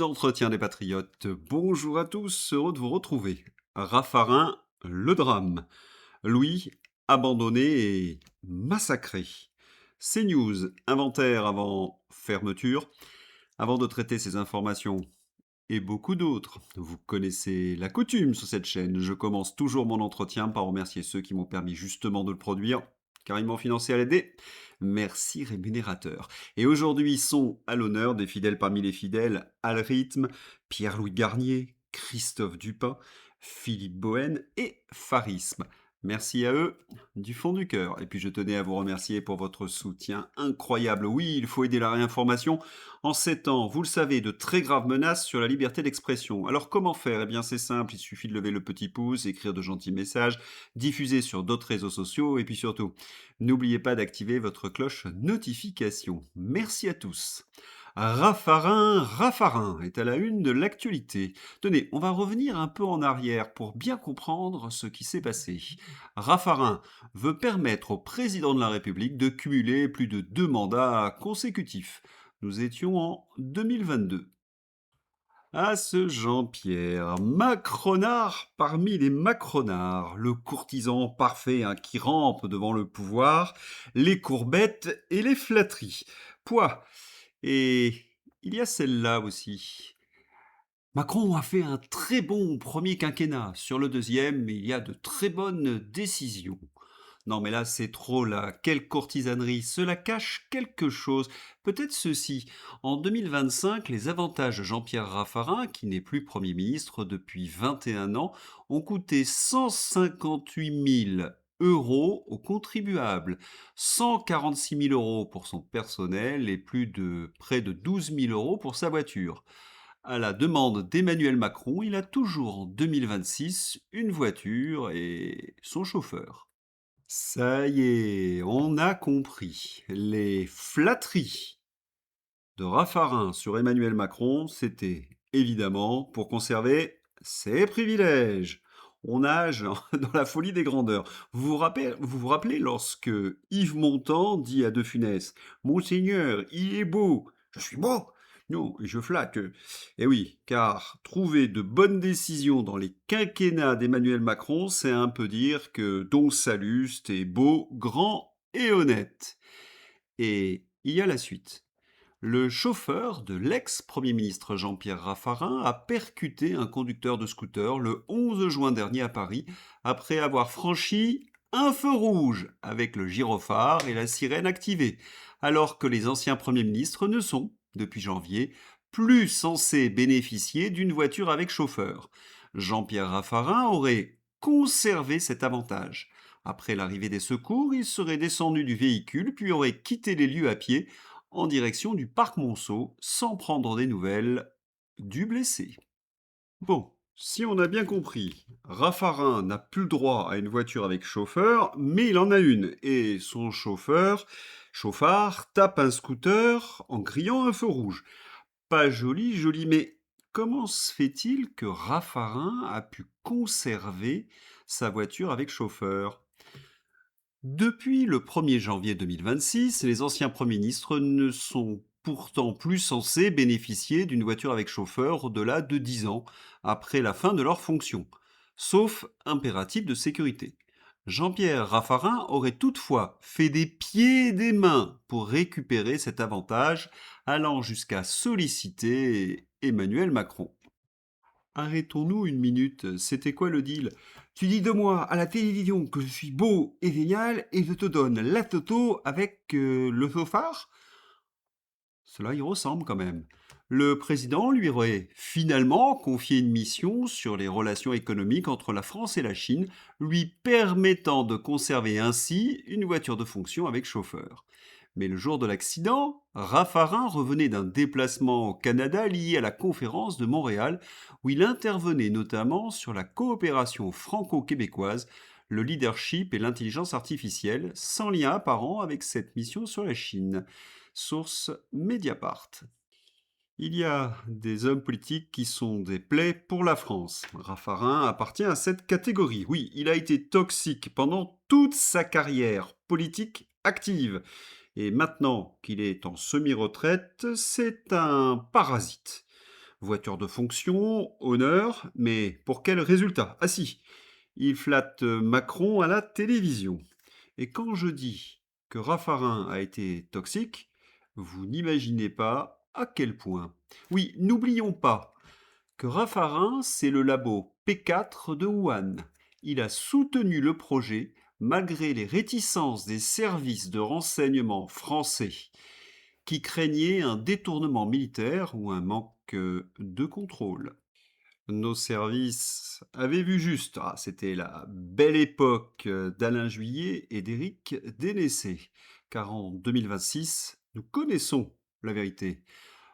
L'entretien des patriotes. Bonjour à tous, heureux de vous retrouver. Raffarin, le drame. Louis, abandonné et massacré. CNews, inventaire avant fermeture. Avant de traiter ces informations et beaucoup d'autres, vous connaissez la coutume sur cette chaîne. Je commence toujours mon entretien par remercier ceux qui m'ont permis justement de le produire, car ils m'ont financé à l'aider. Merci rémunérateur. Et aujourd'hui sont à l'honneur des fidèles parmi les fidèles, Al Rythme, Pierre-Louis Garnier, Christophe Dupin, Philippe Bohen et Farisme. Merci à eux du fond du cœur. Et puis je tenais à vous remercier pour votre soutien incroyable. Oui, il faut aider la réinformation en ces temps, vous le savez, de très graves menaces sur la liberté d'expression. Alors comment faire? Eh bien c'est simple, il suffit de lever le petit pouce, écrire de gentils messages, diffuser sur d'autres réseaux sociaux et puis surtout, n'oubliez pas d'activer votre cloche notification. Merci à tous. Raffarin est à la une de l'actualité. Tenez, on va revenir un peu en arrière pour bien comprendre ce qui s'est passé. Raffarin veut permettre au président de la République de cumuler plus de 2 mandats consécutifs. Nous étions en 2022. Ah, ce Jean-Pierre, Macronard parmi les Macronards, le courtisan parfait hein, qui rampe devant le pouvoir, les courbettes et les flatteries. Pouah. Et il y a celle-là aussi. Macron a fait un très bon premier quinquennat. Sur le deuxième, il y a de très bonnes décisions. Non mais là c'est trop là, quelle courtisanerie, cela cache quelque chose. Peut-être ceci, en 2025, les avantages de Jean-Pierre Raffarin, qui n'est plus Premier ministre depuis 21 ans, ont coûté 158 000 euros aux contribuables, 146 000 euros pour son personnel et plus de près de 12 000 euros pour sa voiture. À la demande d'Emmanuel Macron, il a toujours en 2026 une voiture et son chauffeur. Ça y est, on a compris. Les flatteries de Raffarin sur Emmanuel Macron, c'était évidemment pour conserver ses privilèges. On nage dans la folie des grandeurs. Vous vous rappelez lorsque Yves Montand dit à De Funès: Monseigneur, il est beau. Je suis beau. Non, je flatte. Eh oui, car trouver de bonnes décisions dans les quinquennats d'Emmanuel Macron, c'est un peu dire que Don Salluste est beau, grand et honnête. Et il y a la suite. Le chauffeur de l'ex-premier ministre Jean-Pierre Raffarin a percuté un conducteur de scooter le 11 juin dernier à Paris après avoir franchi un feu rouge avec le gyrophare et la sirène activée, alors que les anciens premiers ministres ne sont, depuis janvier, plus censés bénéficier d'une voiture avec chauffeur. Jean-Pierre Raffarin aurait conservé cet avantage. Après l'arrivée des secours, il serait descendu du véhicule puis aurait quitté les lieux à pied en direction du parc Monceau sans prendre des nouvelles du blessé. Bon, si on a bien compris, Raffarin n'a plus le droit à une voiture avec chauffeur, mais il en a une, et son chauffard, tape un scooter en criant un feu rouge. Pas joli, joli, mais comment se fait-il que Raffarin a pu conserver sa voiture avec chauffeur? Depuis le 1er janvier 2026, les anciens premiers ministres ne sont pourtant plus censés bénéficier d'une voiture avec chauffeur au-delà de 10 ans après la fin de leur fonction, sauf impératif de sécurité. Jean-Pierre Raffarin aurait toutefois fait des pieds et des mains pour récupérer cet avantage, allant jusqu'à solliciter Emmanuel Macron. Arrêtons-nous une minute, c'était quoi le deal? Tu dis de moi à la télévision que je suis beau et génial et je te donne la toto avec le chauffard? Cela y ressemble quand même. Le président lui aurait finalement confié une mission sur les relations économiques entre la France et la Chine, lui permettant de conserver ainsi une voiture de fonction avec chauffeur. Mais le jour de l'accident, Raffarin revenait d'un déplacement au Canada lié à la conférence de Montréal, où il intervenait notamment sur la coopération franco-québécoise, le leadership et l'intelligence artificielle, sans lien apparent avec cette mission sur la Chine. Source Mediapart. Il y a des hommes politiques qui sont des plaies pour la France. Raffarin appartient à cette catégorie. Oui, il a été toxique pendant toute sa carrière politique active. Et maintenant qu'il est en semi-retraite, c'est un parasite. Voiture de fonction, honneur, mais pour quel résultat? Ah si, il flatte Macron à la télévision. Et quand je dis que Raffarin a été toxique, vous n'imaginez pas à quel point. Oui, n'oublions pas que Raffarin, c'est le labo P4 de Wuhan. Il a soutenu le projet malgré les réticences des services de renseignement français qui craignaient un détournement militaire ou un manque de contrôle. Nos services avaient vu juste. Ah, c'était la belle époque d'Alain Juillet et d'Éric Dénessé. Car en 2026, nous connaissons la vérité.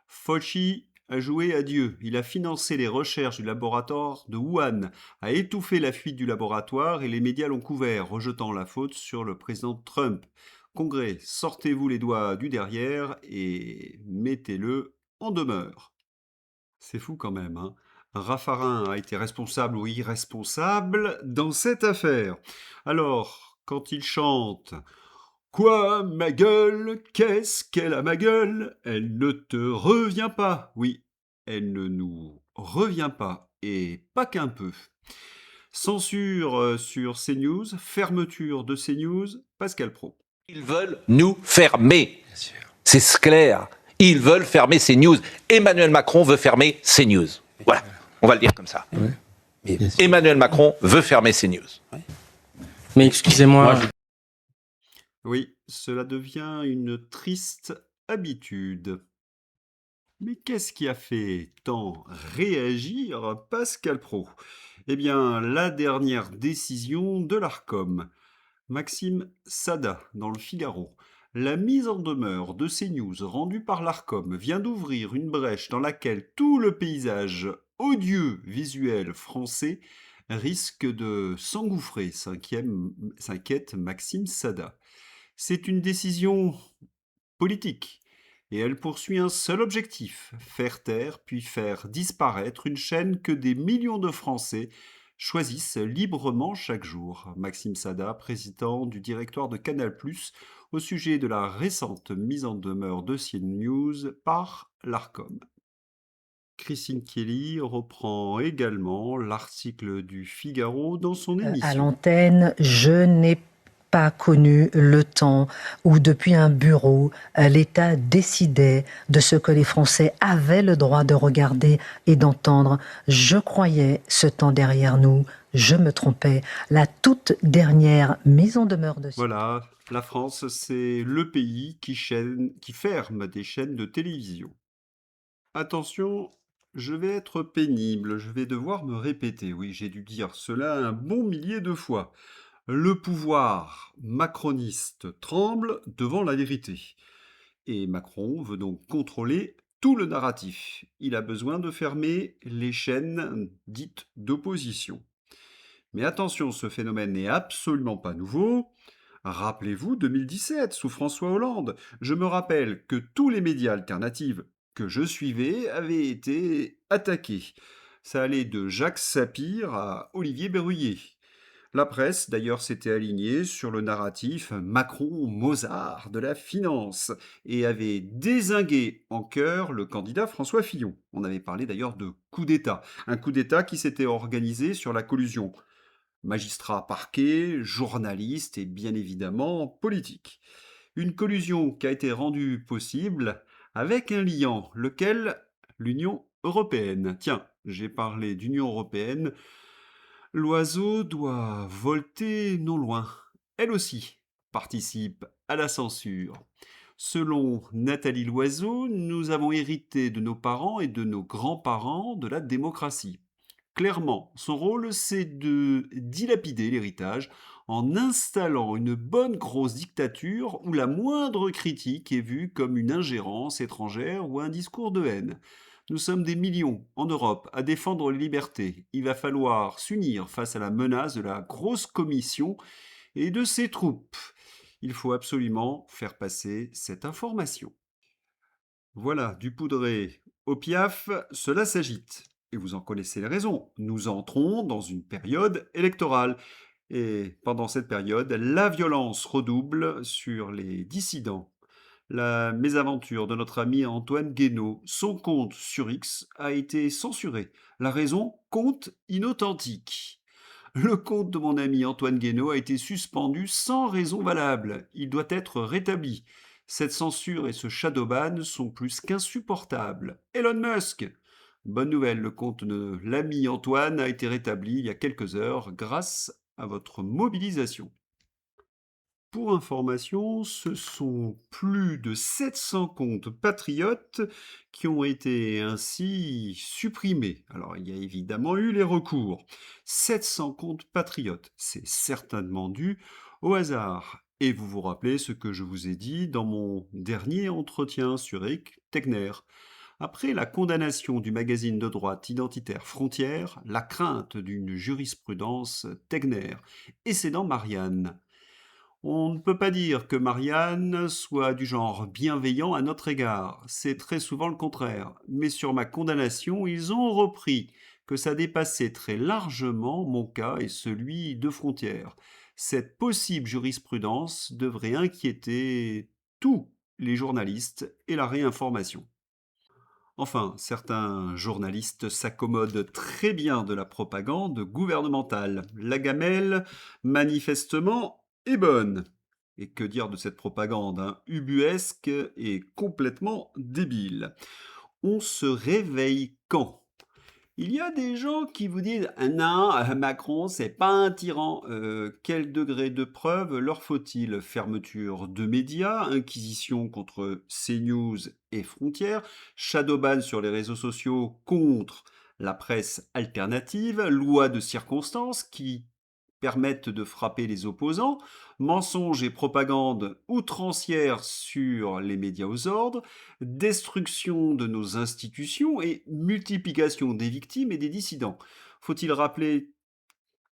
Fauci a joué à Dieu. Il a financé les recherches du laboratoire de Wuhan, a étouffé la fuite du laboratoire et les médias l'ont couvert, rejetant la faute sur le président Trump. Congrès, sortez-vous les doigts du derrière et mettez-le en demeure. C'est fou quand même, hein. Raffarin a été responsable ou irresponsable dans cette affaire. Alors, quand il chante Quoi, ma gueule, qu'est-ce qu'elle a ma gueule? Elle ne te revient pas. Oui, elle ne nous revient pas, et pas qu'un peu. Censure sur CNews, fermeture de CNews, Pascal Pro. Ils veulent nous fermer. C'est clair. Ils veulent fermer CNews. Emmanuel Macron veut fermer CNews. Voilà, on va le dire comme ça. Ouais. Emmanuel Macron veut fermer CNews. Mais excusez-moi. Oui, cela devient une triste habitude. Mais qu'est-ce qui a fait tant réagir Pascal Pro? Eh bien, la dernière décision de l'ARCOM. Maxime Sada, dans le Figaro. La mise en demeure de CNews rendue par l'ARCOM vient d'ouvrir une brèche dans laquelle tout le paysage audiovisuel français risque de s'engouffrer, s'inquiète Maxime Sada. C'est une décision politique et elle poursuit un seul objectif, faire taire puis faire disparaître une chaîne que des millions de Français choisissent librement chaque jour. Maxime Sada, président du directoire de Canal+, au sujet de la récente mise en demeure de CNews par l'ARCOM. Christine Kelly reprend également l'article du Figaro dans son émission. À l'antenne, je n'ai pas connu le temps où, depuis un bureau, l'État décidait de ce que les Français avaient le droit de regarder et d'entendre. Je croyais ce temps derrière nous. Je me trompais. La toute dernière mise en demeure de... Voilà, la France, c'est le pays qui ferme des chaînes de télévision. Attention, je vais être pénible, je vais devoir me répéter. Oui, j'ai dû dire cela un bon millier de fois. Le pouvoir macroniste tremble devant la vérité. Et Macron veut donc contrôler tout le narratif. Il a besoin de fermer les chaînes dites d'opposition. Mais attention, ce phénomène n'est absolument pas nouveau. Rappelez-vous 2017, sous François Hollande. Je me rappelle que tous les médias alternatifs que je suivais avaient été attaqués. Ça allait de Jacques Sapir à Olivier Berruyer. La presse, d'ailleurs, s'était alignée sur le narratif Macron-Mozart de la finance et avait dézingué en chœur le candidat François Fillon. On avait parlé d'ailleurs de coup d'État. Un coup d'État qui s'était organisé sur la collusion magistrats parquet, journalistes et bien évidemment politique. Une collusion qui a été rendue possible avec un liant, lequel l'Union européenne. Tiens, j'ai parlé d'Union européenne. L'oiseau doit volter non loin. Elle aussi participe à la censure. Selon Nathalie Loiseau, nous avons hérité de nos parents et de nos grands-parents de la démocratie. Clairement, son rôle, c'est de dilapider l'héritage en installant une bonne grosse dictature où la moindre critique est vue comme une ingérence étrangère ou un discours de haine. Nous sommes des millions en Europe à défendre les libertés. Il va falloir s'unir face à la menace de la grosse commission et de ses troupes. Il faut absolument faire passer cette information. Voilà, du poudré au piaf, cela s'agite. Et vous en connaissez les raisons. Nous entrons dans une période électorale. Et pendant cette période, la violence redouble sur les dissidents. La mésaventure de notre ami Antoine Guénaud. Son compte sur X a été censuré. La raison, compte inauthentique. Le compte de mon ami Antoine Guénaud a été suspendu sans raison valable. Il doit être rétabli. Cette censure et ce shadowban sont plus qu'insupportables. Elon Musk. Bonne nouvelle, le compte de l'ami Antoine a été rétabli il y a quelques heures grâce à votre mobilisation. Pour information, ce sont plus de 700 comptes patriotes qui ont été ainsi supprimés. Alors, il y a évidemment eu les recours. 700 comptes patriotes, c'est certainement dû au hasard. Et vous vous rappelez ce que je vous ai dit dans mon dernier entretien sur Eric Tegner. Après la condamnation du magazine de droite identitaire Frontières, la crainte d'une jurisprudence Tegner et c'est dans Marianne. On ne peut pas dire que Marianne soit du genre bienveillant à notre égard, c'est très souvent le contraire. Mais sur ma condamnation, ils ont repris que ça dépassait très largement mon cas et celui de Frontières. Cette possible jurisprudence devrait inquiéter tous les journalistes et la réinformation. Enfin, certains journalistes s'accommodent très bien de la propagande gouvernementale. La gamelle, manifestement, est bonne. Et que dire de cette propagande, hein, ubuesque et complètement débile. On se réveille quand? Il y a des gens qui vous disent ah non, Macron, c'est pas un tyran. Quel degré de preuve leur faut-il? Fermeture de médias, inquisition contre CNews et Frontières, shadowban sur les réseaux sociaux contre la presse alternative, loi de circonstance qui permettent de frapper les opposants, mensonges et propagande outrancière sur les médias aux ordres, destruction de nos institutions et multiplication des victimes et des dissidents. Faut-il rappeler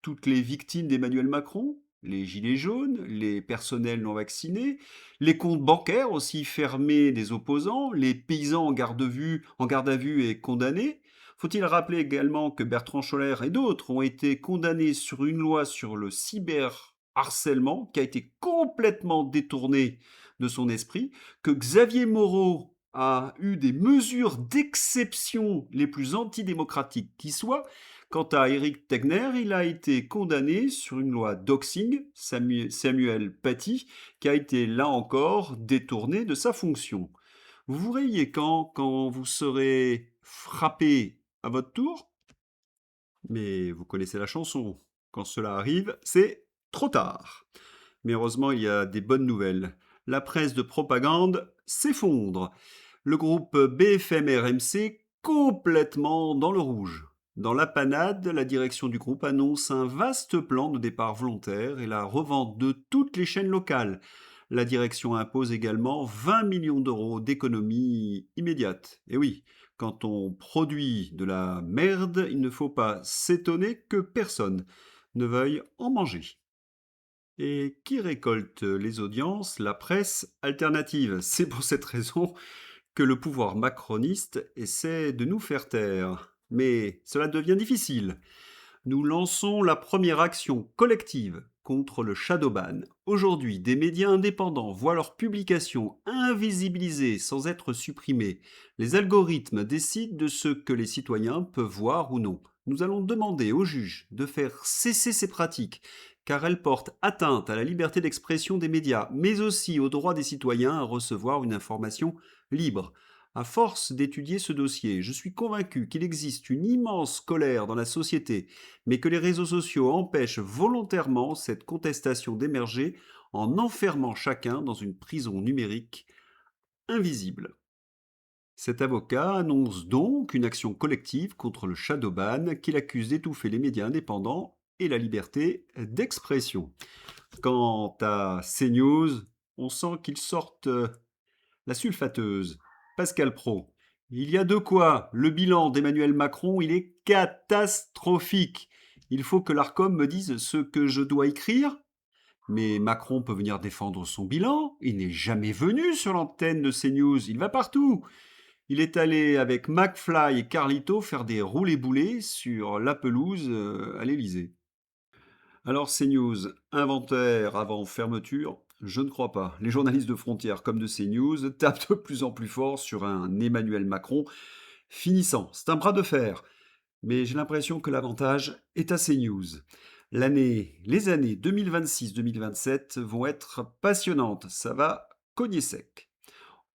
toutes les victimes d'Emmanuel Macron, les gilets jaunes, les personnels non vaccinés, les comptes bancaires aussi fermés des opposants, les paysans en garde à vue et condamnés? Faut-il rappeler également que Bertrand Scholler et d'autres ont été condamnés sur une loi sur le cyberharcèlement qui a été complètement détournée de son esprit, que Xavier Moreau a eu des mesures d'exception les plus antidémocratiques qui soient? Quant à Eric Tegner, il a été condamné sur une loi doxing, Samuel Paty, qui a été là encore détourné de sa fonction. Vous vous réveillez quand vous serez frappé à votre tour? Mais vous connaissez la chanson. Quand cela arrive, c'est trop tard. Mais heureusement, il y a des bonnes nouvelles. La presse de propagande s'effondre. Le groupe BFM-RMC complètement dans le rouge. Dans la panade, la direction du groupe annonce un vaste plan de départ volontaire et la revente de toutes les chaînes locales. La direction impose également 20 millions d'euros d'économies immédiates. Et oui, quand on produit de la merde, il ne faut pas s'étonner que personne ne veuille en manger. Et qui récolte les audiences? La presse alternative. C'est pour cette raison que le pouvoir macroniste essaie de nous faire taire. Mais cela devient difficile. Nous lançons la première action collective contre le shadowban. Aujourd'hui, des médias indépendants voient leurs publications invisibilisées sans être supprimées. Les algorithmes décident de ce que les citoyens peuvent voir ou non. Nous allons demander aux juges de faire cesser ces pratiques, car elles portent atteinte à la liberté d'expression des médias, mais aussi au droit des citoyens à recevoir une information libre. À force d'étudier ce dossier, je suis convaincu qu'il existe une immense colère dans la société, mais que les réseaux sociaux empêchent volontairement cette contestation d'émerger en enfermant chacun dans une prison numérique invisible. Cet avocat annonce donc une action collective contre le shadowban qu'il accuse d'étouffer les médias indépendants et la liberté d'expression. Quant à CNews, on sent qu'ils sortent la sulfateuse. Pascal Praud. Il y a de quoi. Le bilan d'Emmanuel Macron, il est catastrophique. Il faut que l'ARCOM me dise ce que je dois écrire. Mais Macron peut venir défendre son bilan. Il n'est jamais venu sur l'antenne de CNews. Il va partout. Il est allé avec McFly et Carlito faire des roulés-boulés sur la pelouse à l'Élysée. Alors CNews, inventaire avant fermeture. Je ne crois pas. Les journalistes de Frontières comme de CNews tapent de plus en plus fort sur un Emmanuel Macron finissant. C'est un bras de fer. Mais j'ai l'impression que l'avantage est à CNews. Les années 2026-2027 vont être passionnantes. Ça va cogner sec.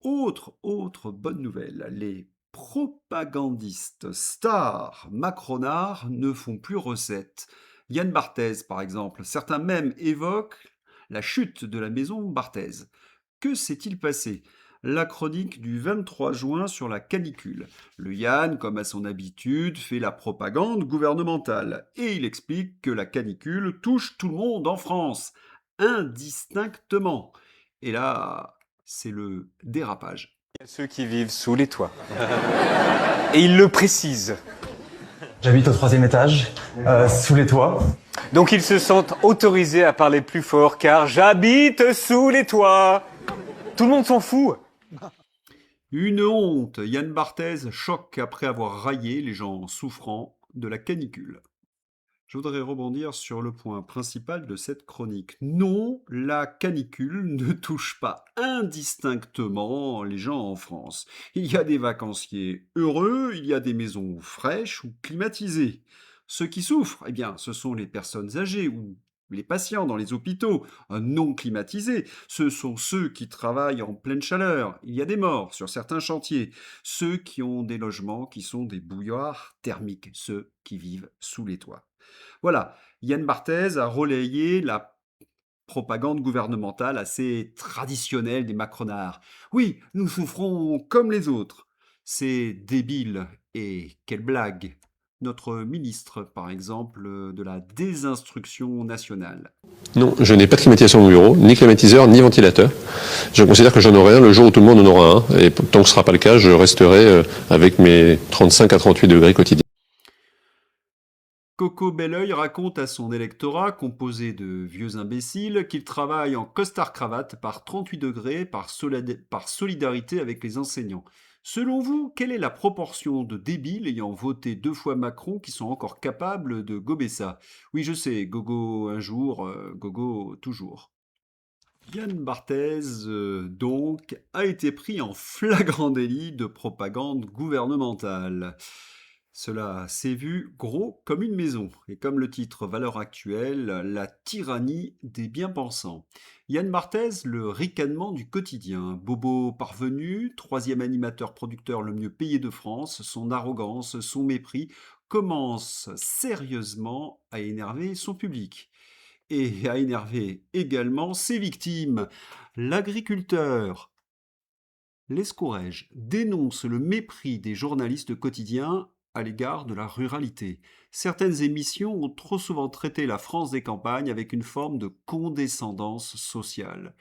Autre bonne nouvelle, les propagandistes stars macronards ne font plus recette. Yann Barthès, par exemple, certains même évoquent la chute de la maison Barthès. Que s'est-il passé? La chronique du 23 juin sur la canicule. Le Yann, comme à son habitude, fait la propagande gouvernementale et il explique que la canicule touche tout le monde en France, indistinctement. Et là, c'est le dérapage. Il y a ceux qui vivent sous les toits. Et il le précise. J'habite au 3e étage, sous les toits. Donc ils se sentent autorisés à parler plus fort car j'habite sous les toits. Tout le monde s'en fout. Une honte, Yann Barthès choque après avoir raillé les gens souffrant de la canicule. Je voudrais rebondir sur le point principal de cette chronique. Non, la canicule ne touche pas indistinctement les gens en France. Il y a des vacanciers heureux, il y a des maisons fraîches ou climatisées. Ceux qui souffrent, eh bien, ce sont les personnes âgées ou les patients dans les hôpitaux non climatisés. Ce sont ceux qui travaillent en pleine chaleur. Il y a des morts sur certains chantiers. Ceux qui ont des logements qui sont des bouilloires thermiques. Ceux qui vivent sous les toits. Voilà, Yann Barthès a relayé la propagande gouvernementale assez traditionnelle des macronards. Oui, nous souffrons comme les autres. C'est débile et quelle blague. Notre ministre, par exemple, de la désinstruction nationale. Non, je n'ai pas de climatisation de bureau, ni climatiseur, ni ventilateur. Je considère que j'en aurai un le jour où tout le monde en aura un. Et tant que ce ne sera pas le cas, je resterai avec mes 35 à 38 degrés quotidiens. Coco Belleuil raconte à son électorat, composé de vieux imbéciles, qu'il travaille en costard-cravate par 38 degrés par solidarité avec les enseignants. Selon vous, quelle est la proportion de débiles ayant voté 2 fois Macron qui sont encore capables de gober ça? Oui, je sais, gogo un jour, gogo toujours. Yann Barthès, donc, a été pris en flagrant délit de propagande gouvernementale. Cela s'est vu gros comme une maison, et comme le titre Valeurs actuelles, la tyrannie des bien-pensants. Yann Barthès, le ricanement du quotidien, bobo parvenu, troisième animateur producteur le mieux payé de France, son arrogance, son mépris, commence sérieusement à énerver son public et à énerver également ses victimes. L'agriculteur Lescourège dénonce le mépris des journalistes quotidiens à l'égard de la ruralité. Certaines émissions ont trop souvent traité la France des campagnes avec une forme de condescendance sociale.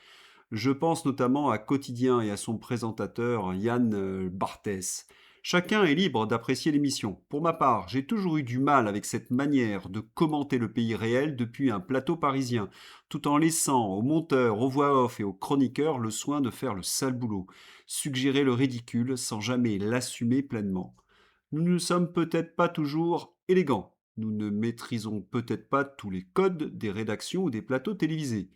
Je pense notamment à Quotidien et à son présentateur Yann Barthès. Chacun est libre d'apprécier l'émission. Pour ma part, j'ai toujours eu du mal avec cette manière de commenter le pays réel depuis un plateau parisien, tout en laissant aux monteurs, aux voix off et aux chroniqueurs le soin de faire le sale boulot, suggérer le ridicule sans jamais l'assumer pleinement. Nous ne sommes peut-être pas toujours élégants. Nous ne maîtrisons peut-être pas tous les codes des rédactions ou des plateaux télévisés.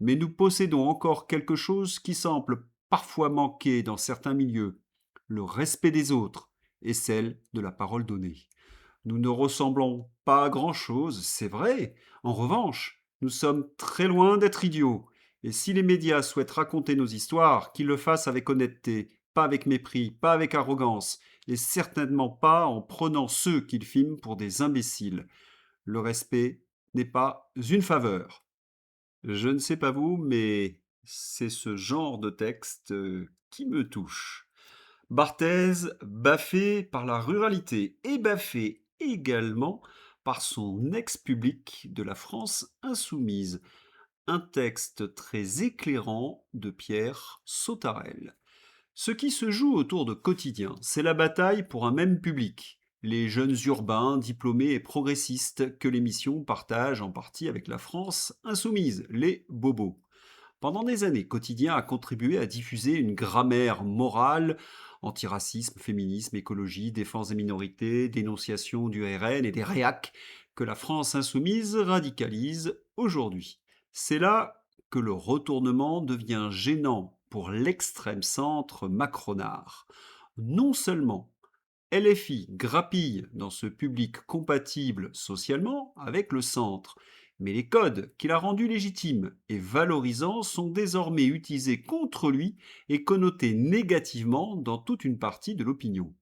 Mais nous possédons encore quelque chose qui semble parfois manquer dans certains milieux, le respect des autres et celle de la parole donnée. Nous ne ressemblons pas à grand-chose, c'est vrai. En revanche, nous sommes très loin d'être idiots. Et si les médias souhaitent raconter nos histoires, qu'ils le fassent avec honnêteté, pas avec mépris, pas avec arrogance, et certainement pas en prenant ceux qu'ils filment pour des imbéciles. Le respect n'est pas une faveur. Je ne sais pas vous, mais c'est ce genre de texte qui me touche. Barthez, baffé par la ruralité et baffé également par son ex-public de la France insoumise. Un texte très éclairant de Pierre Sautarel. Ce qui se joue autour de Quotidien, c'est la bataille pour un même public. Les jeunes urbains, diplômés et progressistes que l'émission partage en partie avec la France insoumise, les bobos. Pendant des années, Quotidien a contribué à diffuser une grammaire morale, antiracisme, féminisme, écologie, défense des minorités, dénonciation du RN et des réacs que la France insoumise radicalise aujourd'hui. C'est là que le retournement devient gênant pour l'extrême centre macronard. Non seulement LFI grappille dans ce public compatible socialement avec le centre, mais les codes qu'il a rendus légitimes et valorisants sont désormais utilisés contre lui et connotés négativement dans toute une partie de l'opinion.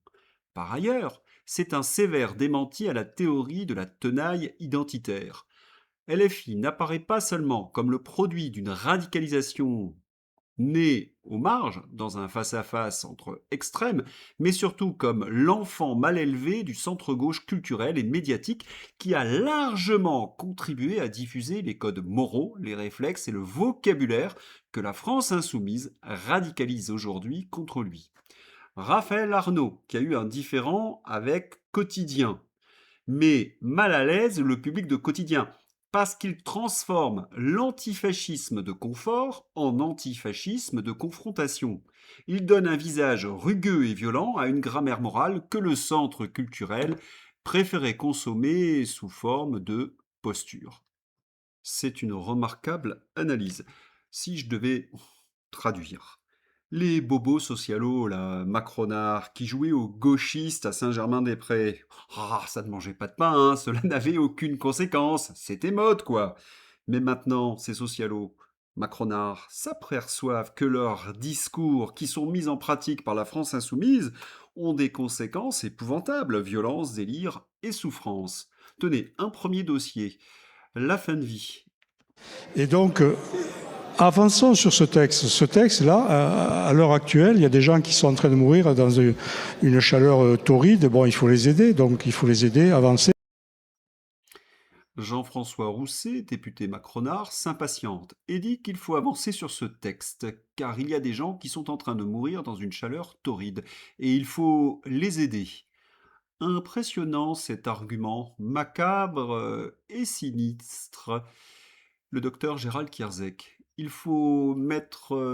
Par ailleurs, c'est un sévère démenti à la théorie de la tenaille identitaire. LFI n'apparaît pas seulement comme le produit d'une radicalisation née aux marges, dans un face-à-face entre extrêmes, mais surtout comme l'enfant mal élevé du centre-gauche culturel et médiatique qui a largement contribué à diffuser les codes moraux, les réflexes et le vocabulaire que la France insoumise radicalise aujourd'hui contre lui. Raphaël Arnaud, qui a eu un différend avec Quotidien, mais mal à l'aise le public de Quotidien, parce qu'il transforme l'antifascisme de confort en antifascisme de confrontation. Il donne un visage rugueux et violent à une grammaire morale que le centre culturel préférait consommer sous forme de posture. C'est une remarquable analyse. Si je devais traduire. Les bobos socialos, là, macronards, qui jouaient aux gauchistes à Saint-Germain-des-Prés. Ah, ça ne mangeait pas de pain, hein, cela n'avait aucune conséquence, c'était mode, quoi. Mais maintenant, ces socialos, macronards, s'aperçoivent que leurs discours, qui sont mis en pratique par la France insoumise, ont des conséquences épouvantables, violence, délire et souffrance. Tenez, un premier dossier, la fin de vie. Et donc, avançons sur ce texte. Ce texte-là, à l'heure actuelle, il y a des gens qui sont en train de mourir dans une chaleur torride. Bon, il faut les aider, donc il faut les aider à avancer. Jean-François Rousset, député macronard, s'impatiente et dit qu'il faut avancer sur ce texte, car il y a des gens qui sont en train de mourir dans une chaleur torride, et il faut les aider. Impressionnant cet argument, macabre et sinistre. Le docteur Gérald Kierzek. Il faut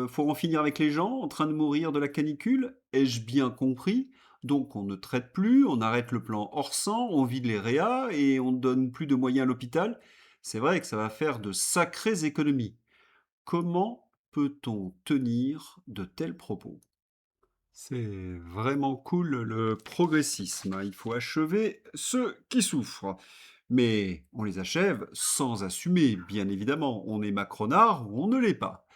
faut en finir avec les gens en train de mourir de la canicule. Ai-je bien compris? Donc on ne traite plus, on arrête le plan hors sang, on vide les réas et on ne donne plus de moyens à l'hôpital. C'est vrai que ça va faire de sacrées économies. Comment peut-on tenir de tels propos? C'est vraiment cool le progressisme, hein. Il faut achever ceux qui souffrent. Mais on les achève sans assumer, bien évidemment. On est macronard ou on ne l'est pas.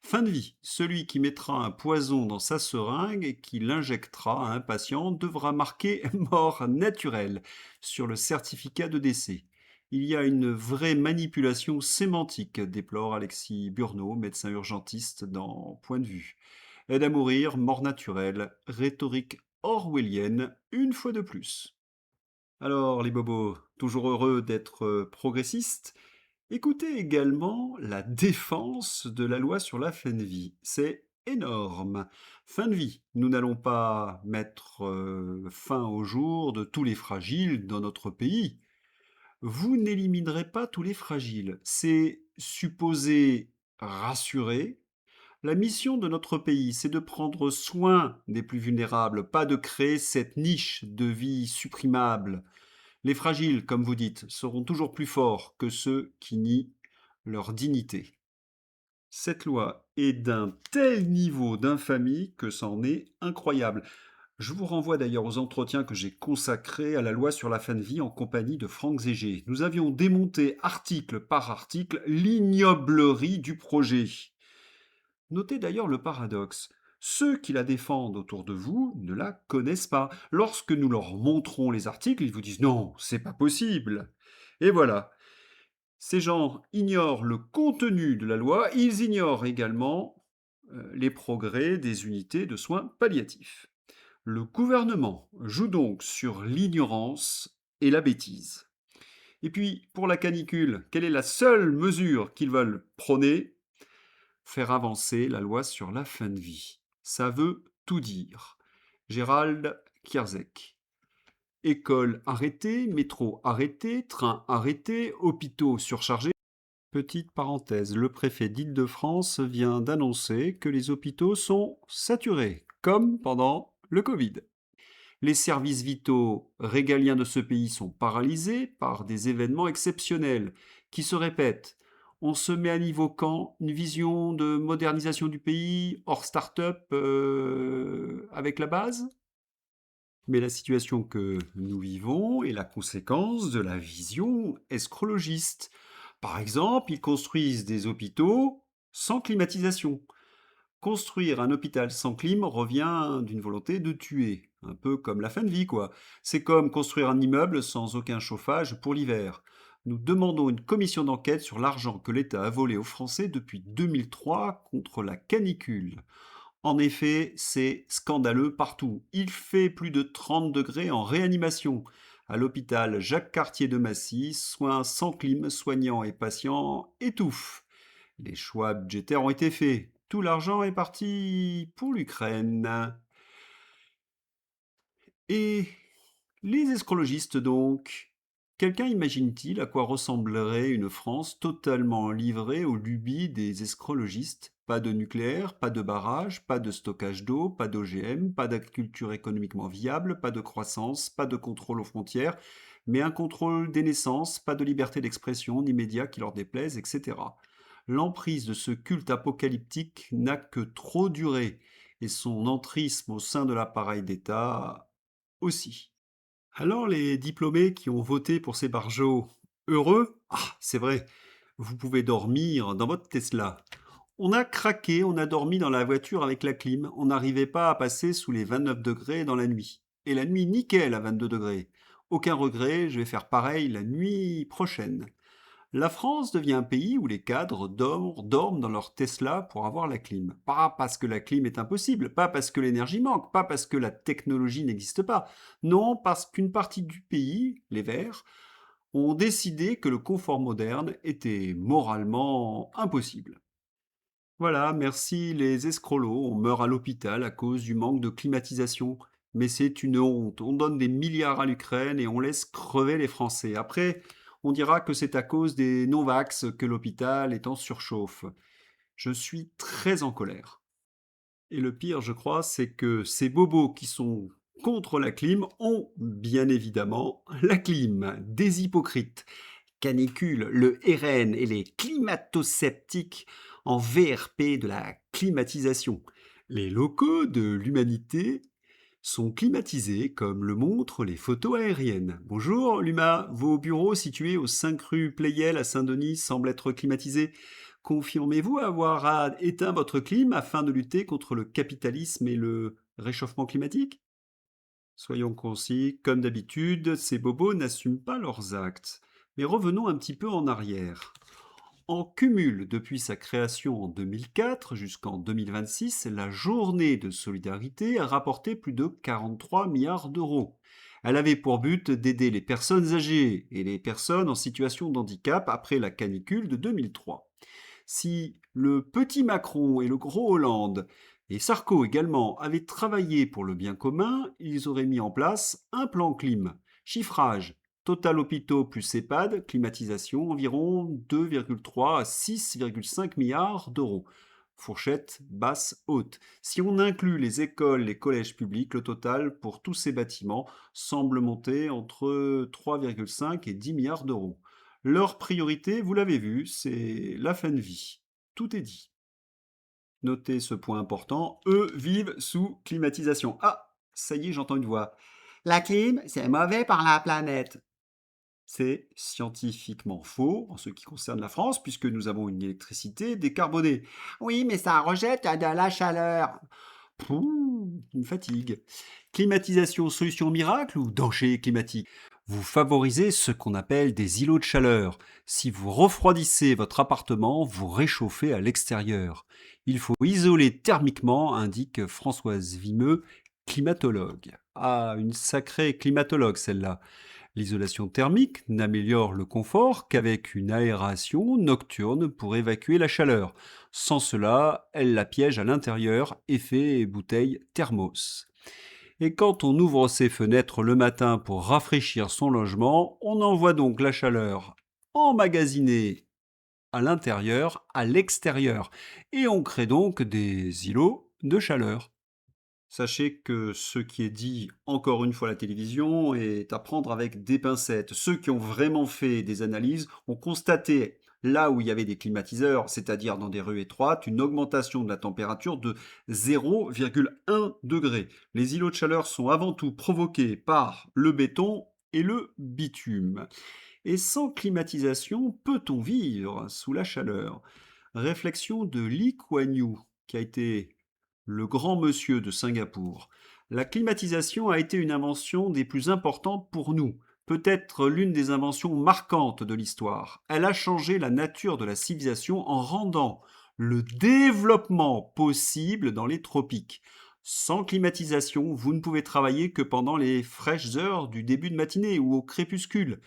Fin de vie. Celui qui mettra un poison dans sa seringue et qui l'injectera à un patient devra marquer mort naturelle sur le certificat de décès. Il y a une vraie manipulation sémantique, déplore Alexis Burneau, médecin urgentiste dans Point de vue. Aide à mourir, mort naturelle, rhétorique orwellienne, une fois de plus. Alors, les bobos, toujours heureux d'être progressistes, écoutez également la défense de la loi sur la fin de vie. C'est énorme. Fin de vie. Nous n'allons pas mettre fin au jour de tous les fragiles dans notre pays. Vous n'éliminerez pas tous les fragiles. C'est supposé rassurer. La mission de notre pays, c'est de prendre soin des plus vulnérables, pas de créer cette niche de vie supprimable. Les fragiles, comme vous dites, seront toujours plus forts que ceux qui nient leur dignité. Cette loi est d'un tel niveau d'infamie que c'en est incroyable. Je vous renvoie d'ailleurs aux entretiens que j'ai consacrés à la loi sur la fin de vie en compagnie de Franck Zégé. Nous avions démonté article par article l'ignoblerie du projet. Notez d'ailleurs le paradoxe. Ceux qui la défendent autour de vous ne la connaissent pas. Lorsque nous leur montrons les articles, ils vous disent non, c'est pas possible. Et voilà. Ces gens ignorent le contenu de la loi, ils ignorent également les progrès des unités de soins palliatifs. Le gouvernement joue donc sur l'ignorance et la bêtise. Et puis, pour la canicule, quelle est la seule mesure qu'ils veulent prôner? Faire avancer la loi sur la fin de vie. Ça veut tout dire. Gérald Kierzek. École arrêtée, métro arrêté, train arrêté, hôpitaux surchargés. Petite parenthèse, le préfet d'Île-de-France vient d'annoncer que les hôpitaux sont saturés, comme pendant le Covid. Les services vitaux régaliens de ce pays sont paralysés par des événements exceptionnels qui se répètent. On se met à niveau quand? Une vision de modernisation du pays, hors start-up, avec la base? Mais la situation que nous vivons est la conséquence de la vision escrologiste. Par exemple, ils construisent des hôpitaux sans climatisation. Construire un hôpital sans clim revient d'une volonté de tuer, un peu comme la fin de vie, quoi. C'est comme construire un immeuble sans aucun chauffage pour l'hiver. Nous demandons une commission d'enquête sur l'argent que l'État a volé aux Français depuis 2003 contre la canicule. En effet, c'est scandaleux partout. Il fait plus de 30 degrés en réanimation. À l'hôpital Jacques-Cartier de Massy, soins sans clim, soignants et patients étouffent. Les choix budgétaires ont été faits. Tout l'argent est parti pour l'Ukraine. Et les escrologistes donc. Quelqu'un imagine-t-il à quoi ressemblerait une France totalement livrée aux lubies des escrologistes? Pas de nucléaire, pas de barrage, pas de stockage d'eau, pas d'OGM, pas d'agriculture économiquement viable, pas de croissance, pas de contrôle aux frontières, mais un contrôle des naissances, pas de liberté d'expression ni médias qui leur déplaisent, etc. L'emprise de ce culte apocalyptique n'a que trop duré, et son entrisme au sein de l'appareil d'État aussi. Alors les diplômés qui ont voté pour ces barjots, heureux? Ah, c'est vrai, vous pouvez dormir dans votre Tesla. On a craqué, on a dormi dans la voiture avec la clim, on n'arrivait pas à passer sous les 29 degrés dans la nuit. Et la nuit nickel à 22 degrés. Aucun regret, je vais faire pareil la nuit prochaine. La France devient un pays où les cadres dorment dans leur Tesla pour avoir la clim. Pas parce que la clim est impossible, pas parce que l'énergie manque, pas parce que la technologie n'existe pas. Non, parce qu'une partie du pays, les Verts, ont décidé que le confort moderne était moralement impossible. Voilà, merci les escrolos, on meurt à l'hôpital à cause du manque de climatisation. Mais c'est une honte, on donne des milliards à l'Ukraine et on laisse crever les Français. Après, on dira que c'est à cause des non-vax que l'hôpital est en surchauffe. Je suis très en colère. Et le pire, je crois, c'est que ces bobos qui sont contre la clim ont bien évidemment la clim, des hypocrites. Canicule, le RN et les climato-sceptiques en VRP de la climatisation. Les locaux de l'humanité sont climatisés comme le montrent les photos aériennes. Bonjour Luma, vos bureaux situés aux 5 rue Pleyel à Saint-Denis semblent être climatisés. Confirmez-vous avoir éteint votre clim afin de lutter contre le capitalisme et le réchauffement climatique? Soyons concis, comme d'habitude, ces bobos n'assument pas leurs actes. Mais revenons un petit peu en arrière. En cumul, depuis sa création en 2004 jusqu'en 2026, la journée de solidarité a rapporté plus de 43 milliards d'euros. Elle avait pour but d'aider les personnes âgées et les personnes en situation de handicap après la canicule de 2003. Si le petit Macron et le gros Hollande et Sarko également avaient travaillé pour le bien commun, ils auraient mis en place un plan clim. Chiffrage: total hôpitaux plus EHPAD, climatisation, environ 2,3 à 6,5 milliards d'euros. Fourchette basse haute. Si on inclut les écoles, les collèges publics, le total pour tous ces bâtiments semble monter entre 3,5 et 10 milliards d'euros. Leur priorité, vous l'avez vu, c'est la fin de vie. Tout est dit. Notez ce point important, eux vivent sous climatisation. Ah, ça y est, j'entends une voix. La clim, c'est mauvais pour la planète. C'est scientifiquement faux en ce qui concerne la France, puisque nous avons une électricité décarbonée. Oui, mais ça rejette de la chaleur. Pouh, une fatigue. Climatisation, solution miracle ou danger climatique? Vous favorisez ce qu'on appelle des îlots de chaleur. Si vous refroidissez votre appartement, vous réchauffez à l'extérieur. Il faut isoler thermiquement, indique Françoise Vimeux, climatologue. Ah, une sacrée climatologue celle-là. L'isolation thermique n'améliore le confort qu'avec une aération nocturne pour évacuer la chaleur. Sans cela, elle la piège à l'intérieur, effet bouteille thermos. Et quand on ouvre ses fenêtres le matin pour rafraîchir son logement, on envoie donc la chaleur emmagasinée à l'intérieur, à l'extérieur. Et on crée donc des îlots de chaleur. Sachez que ce qui est dit encore une fois à la télévision est à prendre avec des pincettes. Ceux qui ont vraiment fait des analyses ont constaté Là où il y avait des climatiseurs, c'est-à-dire dans des rues étroites, une augmentation de la température de 0,1 degré. Les îlots de chaleur sont avant tout provoqués par le béton et le bitume. Et sans climatisation, peut-on vivre sous la chaleur? Réflexion de Lee Kuan Yew, qui a été le grand monsieur de Singapour. La climatisation a été une invention des plus importantes pour nous, peut-être l'une des inventions marquantes de l'histoire. Elle a changé la nature de la civilisation en rendant le développement possible dans les tropiques. Sans climatisation, vous ne pouvez travailler que pendant les fraîches heures du début de matinée ou au crépuscule.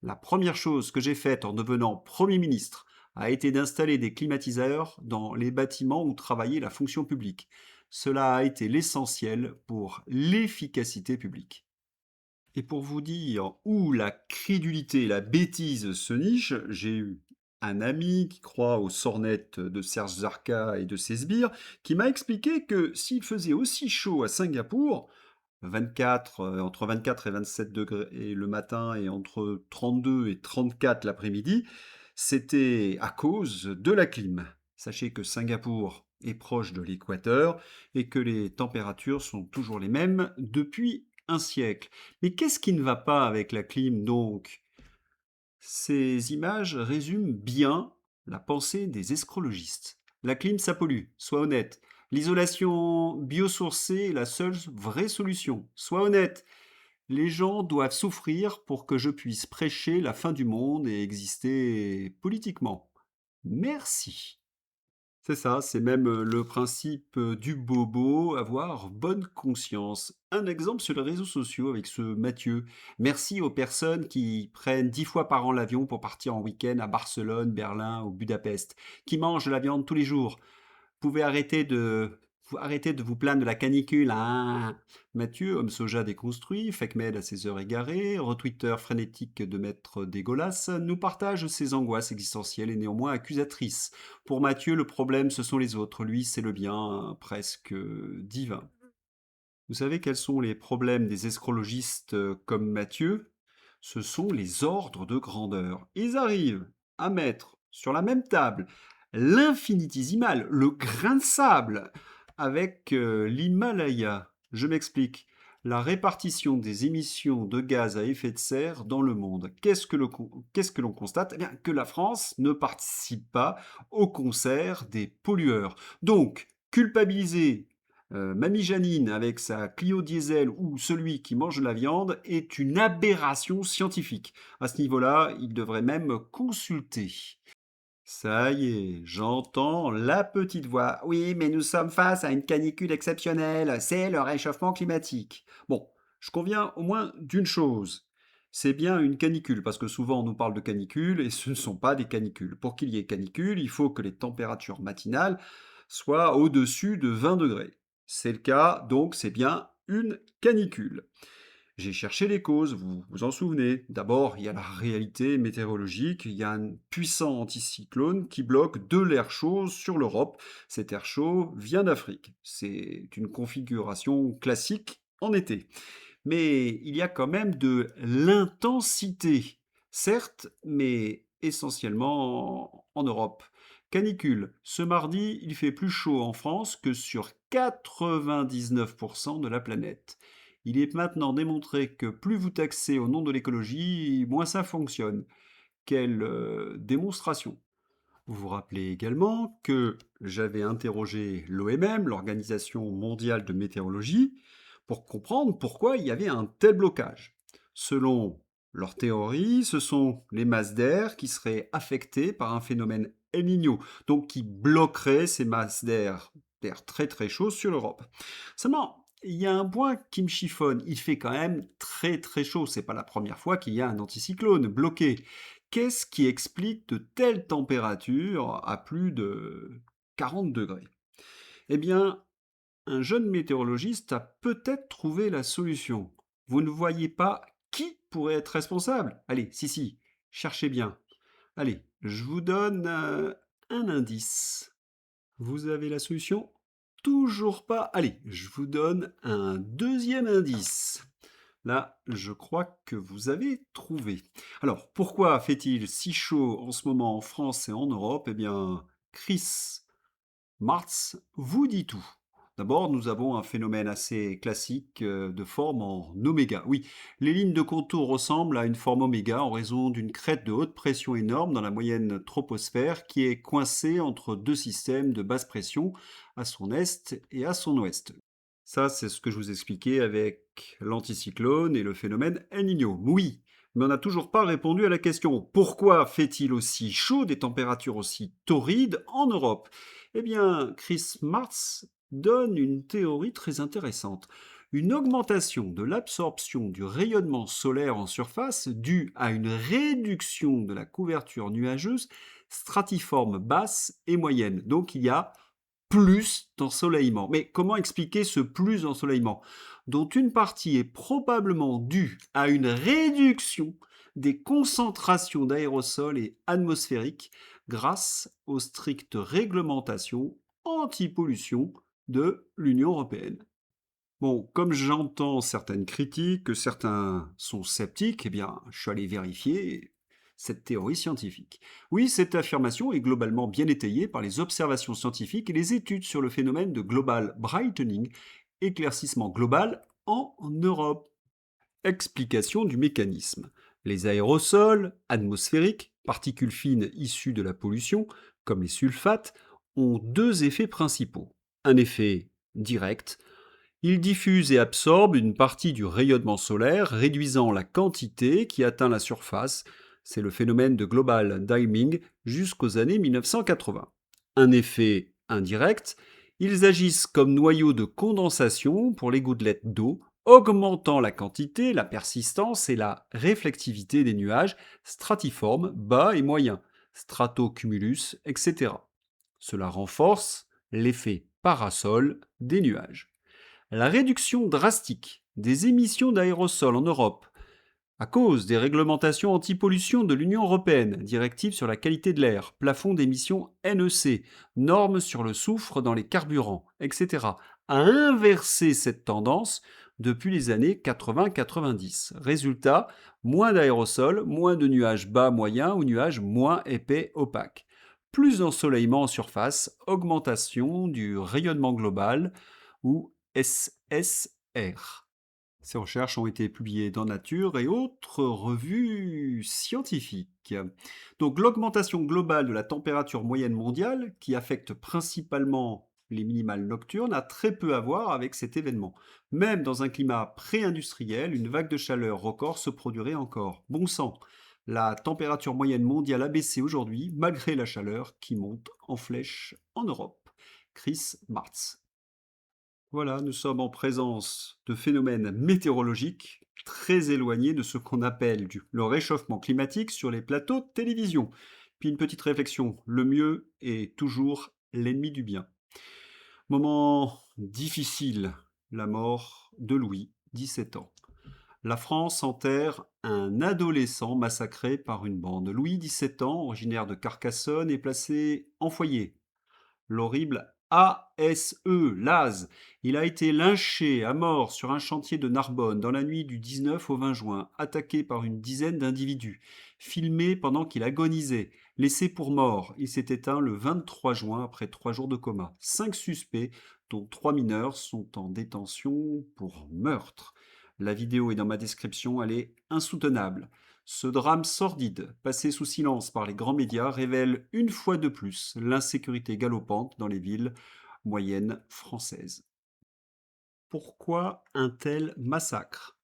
La première chose que j'ai faite en devenant Premier ministre a été d'installer des climatiseurs dans les bâtiments où travaillait la fonction publique. Cela a été l'essentiel pour l'efficacité publique. Et pour vous dire où la crédulité et la bêtise se nichent, j'ai eu un ami qui croit aux sornettes de Serge Zarka et de ses sbires, qui m'a expliqué que s'il faisait aussi chaud à Singapour, entre 24 et 27 degrés le matin et entre 32 et 34 l'après-midi, c'était à cause de la clim. Sachez que Singapour est proche de l'équateur et que les températures sont toujours les mêmes depuis un siècle. Mais qu'est-ce qui ne va pas avec la clim donc? Ces images résument bien la pensée des escrologistes. La clim, ça pollue, sois honnête. L'isolation biosourcée est la seule vraie solution, sois honnête. Les gens doivent souffrir pour que je puisse prêcher la fin du monde et exister politiquement. Merci. C'est ça, c'est même le principe du bobo, avoir bonne conscience. Un exemple sur les réseaux sociaux avec ce Mathieu. Merci aux personnes qui prennent 10 fois par an l'avion pour partir en week-end à Barcelone, Berlin ou Budapest, qui mangent de la viande tous les jours. Pouvez arrêter de vous plaindre de la canicule, hein. Mathieu, homme soja déconstruit, fake mail à ses heures égarées, retweeteur frénétique de maître dégueulasse, nous partage ses angoisses existentielles et néanmoins accusatrices. Pour Mathieu, le problème, ce sont les autres. Lui, c'est le bien, presque divin. Vous savez quels sont les problèmes des escrologistes comme Mathieu? Ce sont les ordres de grandeur. Ils arrivent à mettre sur la même table l'infinitésimal, le grain de sable, avec l'Himalaya. Je m'explique. La répartition des émissions de gaz à effet de serre dans le monde. Qu'est-ce que l'on constate? Eh bien, que la France ne participe pas au concert des pollueurs. Donc, culpabiliser Mamie Janine avec sa Clio diesel ou celui qui mange de la viande est une aberration scientifique. À ce niveau-là, il devrait même consulter. Ça y est, j'entends la petite voix. Oui, mais nous sommes face à une canicule exceptionnelle, c'est le réchauffement climatique. Bon, je conviens au moins d'une chose. C'est bien une canicule, parce que souvent on nous parle de canicule et ce ne sont pas des canicules. Pour qu'il y ait canicule, il faut que les températures matinales soient au-dessus de 20 degrés. C'est le cas, donc c'est bien une canicule. J'ai cherché les causes, vous vous en souvenez. D'abord, il y a la réalité météorologique, il y a un puissant anticyclone qui bloque de l'air chaud sur l'Europe. Cet air chaud vient d'Afrique. C'est une configuration classique en été. Mais il y a quand même de l'intensité, certes, mais essentiellement en Europe. Canicule. Ce mardi, il fait plus chaud en France que sur 99% de la planète. Il est maintenant démontré que plus vous taxez au nom de l'écologie, moins ça fonctionne. Quelle démonstration! Vous vous rappelez également que j'avais interrogé l'OMM, l'Organisation mondiale de météorologie, pour comprendre pourquoi il y avait un tel blocage. Selon leur théorie, ce sont les masses d'air qui seraient affectées par un phénomène El Niño, donc qui bloquerait ces masses d'air très très chaud sur l'Europe. Seulement, il y a un point qui me chiffonne, il fait quand même très très chaud, c'est pas la première fois qu'il y a un anticyclone bloqué. Qu'est-ce qui explique de telles températures à plus de 40 degrés? Eh bien, un jeune météorologiste a peut-être trouvé la solution. Vous ne voyez pas qui pourrait être responsable? Allez, si, cherchez bien. Allez, je vous donne un indice. Vous avez la solution? Toujours pas. Allez, je vous donne un deuxième indice. Là, je crois que vous avez trouvé. Alors, pourquoi fait-il si chaud en ce moment en France et en Europe? Eh bien, Chris Marx vous dit tout. D'abord, nous avons un phénomène assez classique de forme en oméga. Oui, les lignes de contour ressemblent à une forme oméga en raison d'une crête de haute pression énorme dans la moyenne troposphère qui est coincée entre deux systèmes de basse pression à son est et à son ouest. Ça, c'est ce que je vous expliquais avec l'anticyclone et le phénomène El Niño. Oui, mais on n'a toujours pas répondu à la question. Pourquoi fait-il aussi chaud, des températures aussi torrides en Europe? Eh bien, Chris Marx donne une théorie très intéressante. Une augmentation de l'absorption du rayonnement solaire en surface due à une réduction de la couverture nuageuse stratiforme basse et moyenne. Donc il y a plus d'ensoleillement. Mais comment expliquer ce plus d'ensoleillement, dont une partie est probablement due à une réduction des concentrations d'aérosols et atmosphériques grâce aux strictes réglementations anti-pollution de l'Union européenne? Bon, comme j'entends certaines critiques, que certains sont sceptiques, eh bien, je suis allé vérifier cette théorie scientifique. Oui, cette affirmation est globalement bien étayée par les observations scientifiques et les études sur le phénomène de global brightening, éclaircissement global en Europe. Explication du mécanisme. Les aérosols atmosphériques, particules fines issues de la pollution, comme les sulfates, ont deux effets principaux. Un effet direct, ils diffusent et absorbent une partie du rayonnement solaire, réduisant la quantité qui atteint la surface. C'est le phénomène de global dimming jusqu'aux années 1980. Un effet indirect, ils agissent comme noyaux de condensation pour les gouttelettes d'eau, augmentant la quantité, la persistance et la réflectivité des nuages stratiformes bas et moyens, stratocumulus, etc. Cela renforce l'effet parasol des nuages. La réduction drastique des émissions d'aérosols en Europe à cause des réglementations anti-pollution de l'Union européenne, directive sur la qualité de l'air, plafond d'émissions NEC, normes sur le soufre dans les carburants, etc., a inversé cette tendance depuis les années 80-90. Résultat, moins d'aérosols, moins de nuages bas moyens ou nuages moins épais opaques. Plus d'ensoleillement en surface, augmentation du rayonnement global ou SSR. Ces recherches ont été publiées dans Nature et autres revues scientifiques. Donc l'augmentation globale de la température moyenne mondiale, qui affecte principalement les minimales nocturnes, a très peu à voir avec cet événement. Même dans un climat pré-industriel, une vague de chaleur record se produirait encore. Bon sang, la température moyenne mondiale a baissé aujourd'hui, malgré la chaleur qui monte en flèche en Europe. Chris Martz. Voilà, nous sommes en présence de phénomènes météorologiques très éloignés de ce qu'on appelle le réchauffement climatique sur les plateaux de télévision. Puis une petite réflexion, le mieux est toujours l'ennemi du bien. Moment difficile, la mort de Louis, 17 ans. La France enterre un adolescent massacré par une bande. Louis, 17 ans, originaire de Carcassonne, est placé en foyer. L'horrible ASE, Laz. Il a été lynché à mort sur un chantier de Narbonne dans la nuit du 19 au 20 juin, attaqué par une dizaine d'individus, filmé pendant qu'il agonisait, laissé pour mort. Il s'est éteint le 23 juin après 3 jours de coma. 5 suspects, dont 3 mineurs, sont en détention pour meurtre. La vidéo est dans ma description, elle est insoutenable. Ce drame sordide, passé sous silence par les grands médias, révèle une fois de plus l'insécurité galopante dans les villes moyennes françaises. Pourquoi un tel massacre?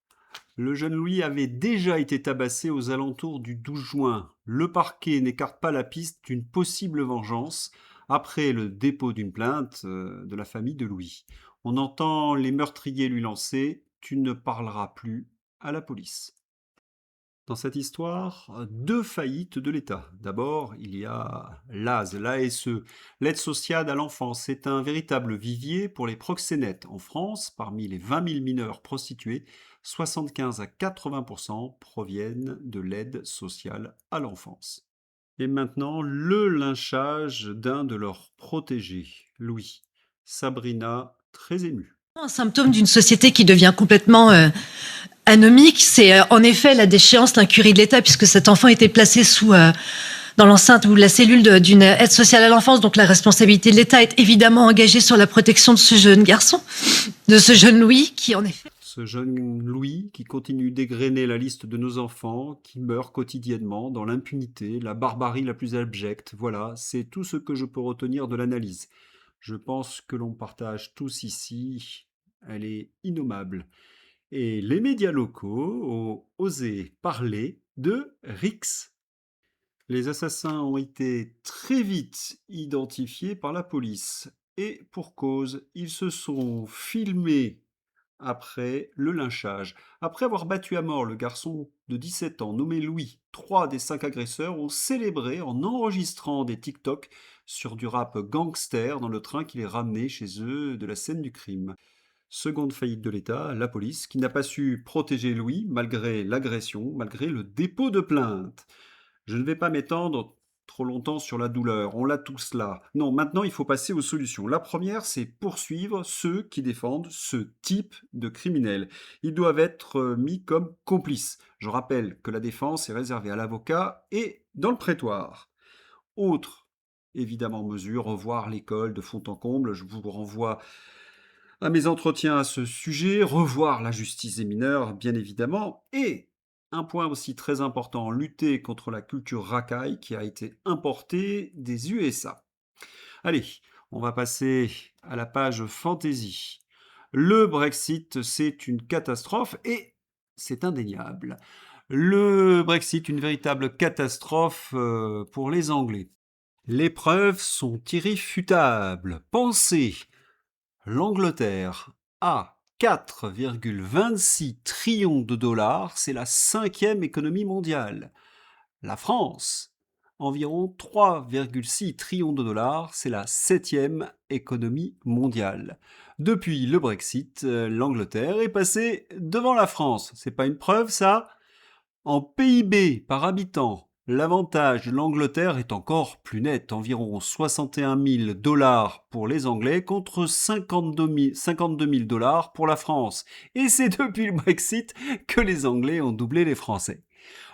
Le jeune Louis avait déjà été tabassé aux alentours du 12 juin. Le parquet n'écarte pas la piste d'une possible vengeance après le dépôt d'une plainte de la famille de Louis. On entend les meurtriers lui lancer « Tu ne parleras plus à la police ». Dans cette histoire, deux faillites de l'État. D'abord, il y a l'ASE, l'ASE, l'aide sociale à l'enfance. C'est un véritable vivier pour les proxénètes. En France, parmi les 20 000 mineurs prostitués, 75 à 80% proviennent de l'aide sociale à l'enfance. Et maintenant, le lynchage d'un de leurs protégés, Louis. Sabrina, très émue. Un symptôme d'une société qui devient complètement anomique, c'est en effet la déchéance d'incurie de l'État, puisque cet enfant était placé dans l'enceinte ou la cellule d'une aide sociale à l'enfance. Donc la responsabilité de l'État est évidemment engagée sur la protection de ce jeune garçon, de ce jeune Louis, qui en effet... Ce jeune Louis qui continue d'égrener la liste de nos enfants, qui meurent quotidiennement dans l'impunité, la barbarie la plus abjecte. Voilà, c'est tout ce que je peux retenir de l'analyse. Je pense que l'on partage tous ici. Elle est innommable. Et les médias locaux ont osé parler de Rix. Les assassins ont été très vite identifiés par la police. Et pour cause, ils se sont filmés après le lynchage. Après avoir battu à mort le garçon de 17 ans nommé Louis, 3 des 5 agresseurs ont célébré en enregistrant des TikTok sur du rap gangster dans le train qui les ramenait chez eux de la scène du crime. Seconde faillite de l'État, la police, qui n'a pas su protéger Louis malgré l'agression, malgré le dépôt de plainte. Je ne vais pas m'étendre trop longtemps sur la douleur, on l'a tous là. Non, maintenant il faut passer aux solutions. La première, c'est poursuivre ceux qui défendent ce type de criminels. Ils doivent être mis comme complices. Je rappelle que la défense est réservée à l'avocat et dans le prétoire. Autre, évidemment, mesure, revoir l'école de fond en comble. Je vous renvoie à mes entretiens à ce sujet, revoir la justice des mineurs, bien évidemment, et un point aussi très important, lutter contre la culture racaille qui a été importée des USA. Allez, on va passer à la page fantasy. Le Brexit, c'est une catastrophe et c'est indéniable. Le Brexit, une véritable catastrophe pour les Anglais. Les preuves sont irréfutables. Pensez, l'Angleterre a 4,26 trillions de dollars, c'est la 5e économie mondiale. La France, environ 3,6 trillions de dollars, c'est la 7e économie mondiale. Depuis le Brexit, l'Angleterre est passée devant la France. C'est pas une preuve, ça? En PIB par habitant, l'avantage de l'Angleterre est encore plus net, environ 61 000 dollars pour les Anglais contre 52 000 dollars pour la France. Et c'est depuis le Brexit que les Anglais ont doublé les Français.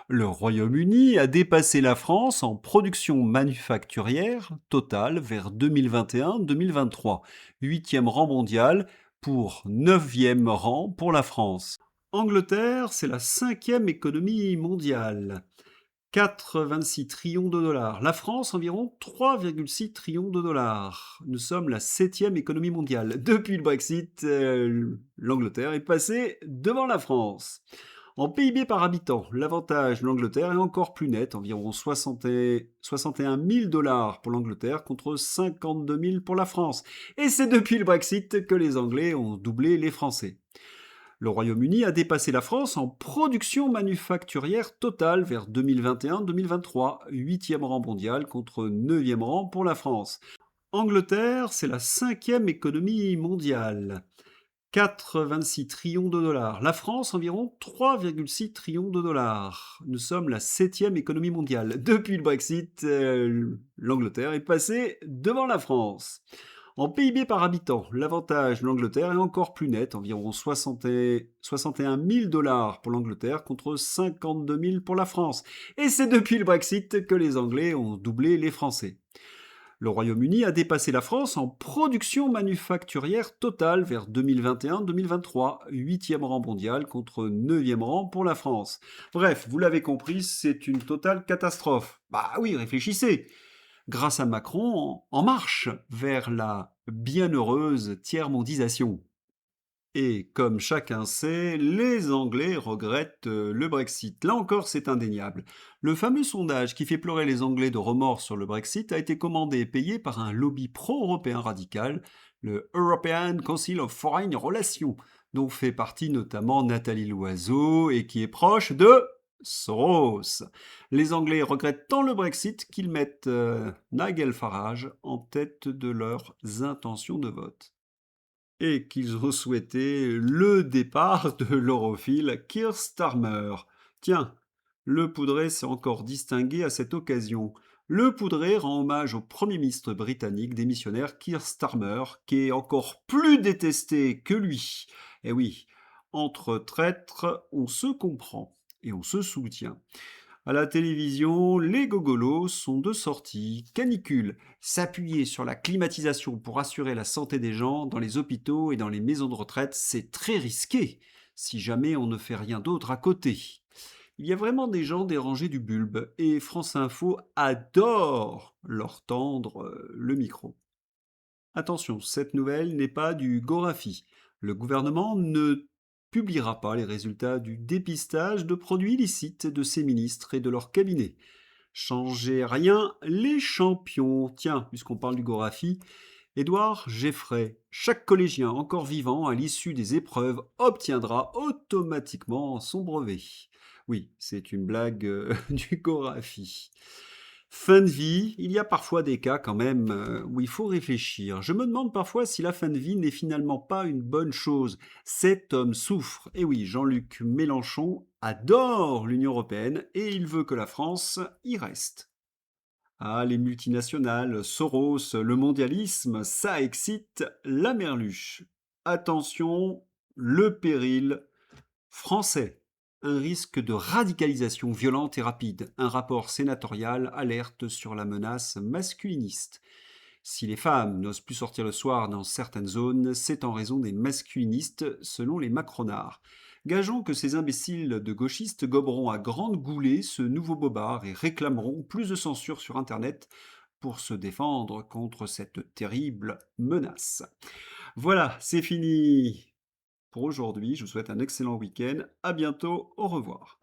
Le Royaume-Uni a dépassé la France en production manufacturière totale vers 2021-2023, 8e rang mondial pour 9e rang pour la France. Angleterre, c'est la 5e économie mondiale. 4,26 trillions de dollars. La France, environ 3,6 trillions de dollars. Nous sommes la 7e économie mondiale. Depuis le Brexit, l'Angleterre est passée devant la France. En PIB par habitant, l'avantage de l'Angleterre est encore plus net, environ 61 000 dollars pour l'Angleterre contre 52 000 pour la France. Et c'est depuis le Brexit que les Anglais ont doublé les Français. Le Royaume-Uni a dépassé la France en production manufacturière totale vers 2021-2023, 8e rang mondial contre 9e rang pour la France. Angleterre, c'est la 5e économie mondiale. 4,26 trillions de dollars. La France, environ 3,6 trillions de dollars. Nous sommes la 7e économie mondiale. Depuis le Brexit, l'Angleterre est passée devant la France. En PIB par habitant, l'avantage de l'Angleterre est encore plus net, environ 61 000 dollars pour l'Angleterre contre 52 000 pour la France. Et c'est depuis le Brexit que les Anglais ont doublé les Français. Le Royaume-Uni a dépassé la France en production manufacturière totale vers 2021-2023, 8e rang mondial contre 9e rang pour la France. Bref, vous l'avez compris, c'est une totale catastrophe. Bah oui, réfléchissez. Grâce à Macron, en marche vers la bienheureuse tiers-mondisation. Et comme chacun sait, les Anglais regrettent le Brexit. Là encore, c'est indéniable. Le fameux sondage qui fait pleurer les Anglais de remords sur le Brexit a été commandé et payé par un lobby pro-européen radical, le European Council of Foreign Relations, dont fait partie notamment Nathalie Loiseau et qui est proche de Soros. Les Anglais regrettent tant le Brexit qu'ils mettent Nigel Farage en tête de leurs intentions de vote. Et qu'ils ont souhaité le départ de l'europhile Keir Starmer. Tiens, le Poudré s'est encore distingué à cette occasion. Le Poudré rend hommage au Premier ministre britannique démissionnaire Keir Starmer, qui est encore plus détesté que lui. Eh oui, entre traîtres, on se comprend et on se soutient. À la télévision, les gogolos sont de sortie. Canicule, s'appuyer sur la climatisation pour assurer la santé des gens dans les hôpitaux et dans les maisons de retraite, c'est très risqué, si jamais on ne fait rien d'autre à côté. Il y a vraiment des gens dérangés du bulbe, et France Info adore leur tendre le micro. Attention, cette nouvelle n'est pas du Gorafi. Le gouvernement ne publiera pas les résultats du dépistage de produits illicites de ses ministres et de leur cabinet. Changez rien, les champions. Tiens, puisqu'on parle du Gorafi, Édouard Geffray, chaque collégien encore vivant à l'issue des épreuves obtiendra automatiquement son brevet. Oui, c'est une blague du Gorafi. Fin de vie, il y a parfois des cas quand même où il faut réfléchir. Je me demande parfois si la fin de vie n'est finalement pas une bonne chose. Cet homme souffre. Et oui, Jean-Luc Mélenchon adore l'Union européenne et il veut que la France y reste. Ah, les multinationales, Soros, le mondialisme, ça excite la merluche. Attention, le péril français. Un risque de radicalisation violente et rapide. Un rapport sénatorial alerte sur la menace masculiniste. Si les femmes n'osent plus sortir le soir dans certaines zones, c'est en raison des masculinistes, selon les macronards. Gageons que ces imbéciles de gauchistes goberont à grandes goulées ce nouveau bobard et réclameront plus de censure sur Internet pour se défendre contre cette terrible menace. Voilà, c'est fini pour aujourd'hui. Je vous souhaite un excellent week-end. À bientôt. Au revoir.